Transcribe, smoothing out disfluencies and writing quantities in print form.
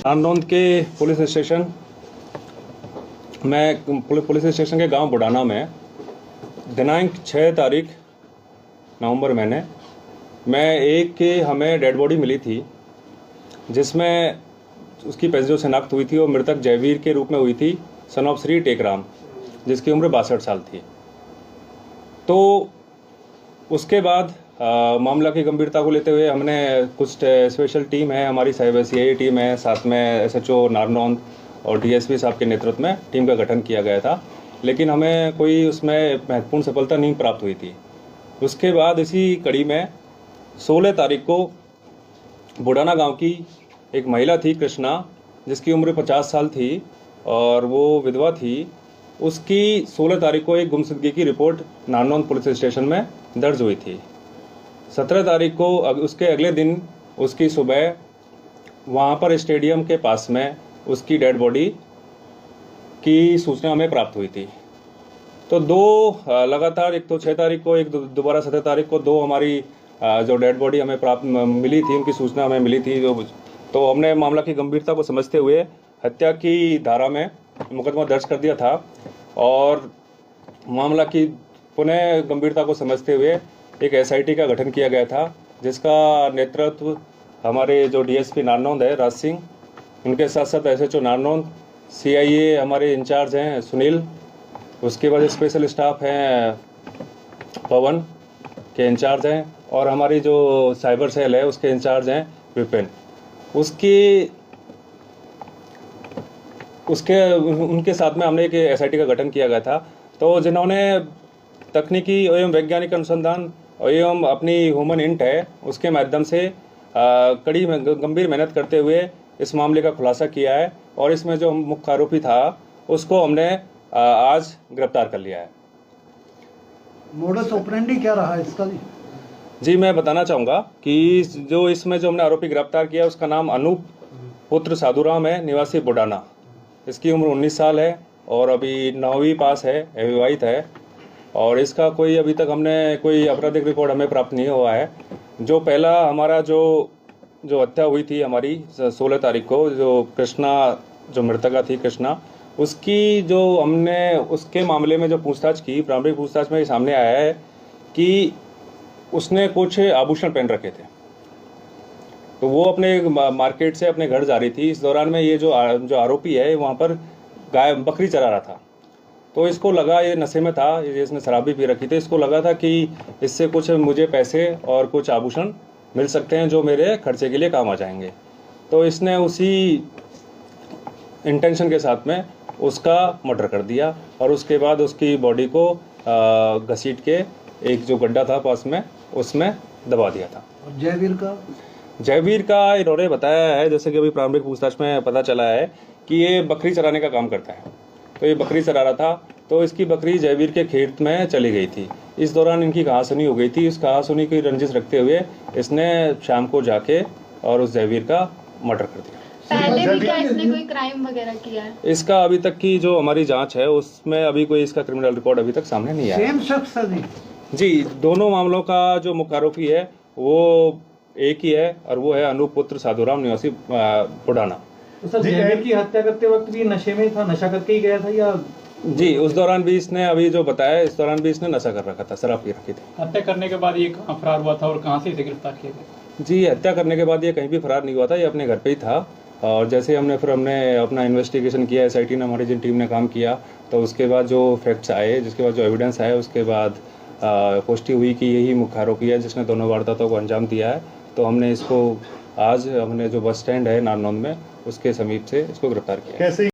नारनौंद के police station के गांव बुडाना में दिनांक 6 तारीख नवंबर महीने में एक के हमें डेड बॉडी मिली थी, जिसमें उसकी जो शनाख्त हुई थी वो मृतक जयवीर के रूप में हुई थी, सन ऑफ श्री टेकराम, जिसकी उम्र 62 साल थी। तो उसके बाद मामला की गंभीरता को लेते हुए हमने कुछ स्पेशल टीम है, हमारी CID टीम है, साथ में SHO नारनौंद और DSP साहब के नेतृत्व में टीम का गठन किया गया था, लेकिन हमें कोई उसमें महत्वपूर्ण सफलता नहीं प्राप्त हुई थी। उसके बाद इसी कड़ी में 16 तारीख को बुडाना गांव की एक महिला थी कृष्णा, जिसकी उम्र 50 साल थी और वो विधवा थी। उसकी 16 तारीख को एक गुमशुदगी की रिपोर्ट नारनौंद पुलिस स्टेशन में दर्ज हुई थी। 17 तारीख को उसके अगले दिन उसकी सुबह वहाँ पर स्टेडियम के पास में उसकी डेड बॉडी की सूचना हमें प्राप्त हुई थी। तो दो लगातार, एक तो 6 तारीख को, एक दोबारा 17 तारीख को दो हमारी जो डेड बॉडी हमें प्राप्त मिली थी, उनकी सूचना हमें मिली थी। तो हमने मामला की गंभीरता को समझते हुए हत्या की धारा में मुकदमा दर्ज कर दिया था और मामला की पुनः गंभीरता को समझते हुए एक SIT का गठन किया गया था, जिसका नेतृत्व हमारे जो DSP नारनौंद है राज सिंह, उनके साथ साथ SHO नारनौंद, CIA हमारे इंचार्ज हैं सुनील, उसके बाद स्पेशल स्टाफ हैं पवन के इंचार्ज हैं, और हमारी जो साइबर सेल है उसके इंचार्ज हैं विपिन। उनके साथ में हमने एक SIT का गठन किया गया था, तो जिन्होंने तकनीकी एवं वैज्ञानिक अनुसंधान एवं अपनी ह्यूमन इंट है उसके माध्यम से कड़ी गंभीर मेहनत करते हुए इस मामले का खुलासा किया है, और इसमें जो मुख्य आरोपी था उसको हमने आज गिरफ्तार कर लिया है। मोडस ऑपरेंडी क्या रहा इसका? जी, मैं बताना चाहूँगा कि जो इसमें जो हमने आरोपी गिरफ्तार किया उसका नाम अनूप पुत्र साधुराम है, निवासी बुडाना। इसकी उम्र 19 साल है और अभी 9वीं पास है, अविवाहित है, और इसका कोई अभी तक हमने कोई आपराधिक रिकॉर्ड हमें प्राप्त नहीं हुआ है। जो पहला हमारा जो हत्या हुई थी हमारी 16 तारीख को, जो कृष्णा, जो मृतका थी कृष्णा, उसकी जो हमने उसके मामले में जो पूछताछ की, प्रारंभिक पूछताछ में सामने आया है कि उसने कुछ आभूषण पहन रखे थे। तो वो अपने मार्केट से अपने घर जा रही थी। इस दौरान में ये जो आरोपी है वहाँ पर बकरी चरा रहा था, तो इसको लगा, ये नशे में था, इसने शराब भी पी रखी थी, इसको लगा था कि इससे कुछ मुझे पैसे और कुछ आभूषण मिल सकते हैं जो मेरे खर्चे के लिए काम आ जाएंगे। तो इसने उसी इंटेंशन के साथ में उसका मर्डर कर दिया और उसके बाद उसकी बॉडी को घसीट के एक जो गड्ढा था पास में उसमें दबा दिया था। जयवीर का इन्होंने बताया है, जैसे कि अभी प्रारंभिक पूछताछ में पता चला है कि ये बकरी चराने का काम करता है। तो ये बकरी चरा रहा था, तो इसकी बकरी जयवीर के खेत में चली गई थी। इस दौरान इनकी कहासुनी हो गई थी। इस कहासुनी की रंजिश रखते हुए इसने शाम को जाके और उस जयवीर का मर्डर कर दिया। पहले भी क्या इसने कोई क्राइम वगैरह किया है? इसका अभी तक की जो हमारी जांच है उसमें अभी कोई इसका क्रिमिनल रिकॉर्ड अभी तक सामने नहीं आया। सेम शख्स है जी, दोनों मामलों का जो मुख्य आरोपी है वो एक ही है और वो है अनूप पुत्र साधुराम, निवासी बुडाना। तो सर, जयवीर की हत्या करते वक्त भी नशे में था, नशा करके ही गया था या? जी, उस दौरान भी इसने, अभी जो बताया, इस दौरान भी इसने नशा कर रखा था, शराब पी रखी थी। हत्या करने के बाद ये कहाँ फरार हुआ था और कहाँ से इसे गिरफ्तार किया गया? जी, हत्या करने के बाद ये कहीं भी फरार नहीं हुआ था, ये अपने घर पे ही था। और जैसे हमने अपना इन्वेस्टिगेशन किया, SIT ने, हमारी जिन टीम ने काम किया, तो उसके बाद जो फैक्ट्स आए, जिसके बाद जो एविडेंस आए, उसके बाद पुष्टि हुई कि यही मुख्य आरोपी है जिसने दोनों वारदातों को अंजाम दिया है। तो हमने इसको आज हमने जो बस स्टैंड है नारनौंद में उसके समीप से इसको गिरफ्तार किया।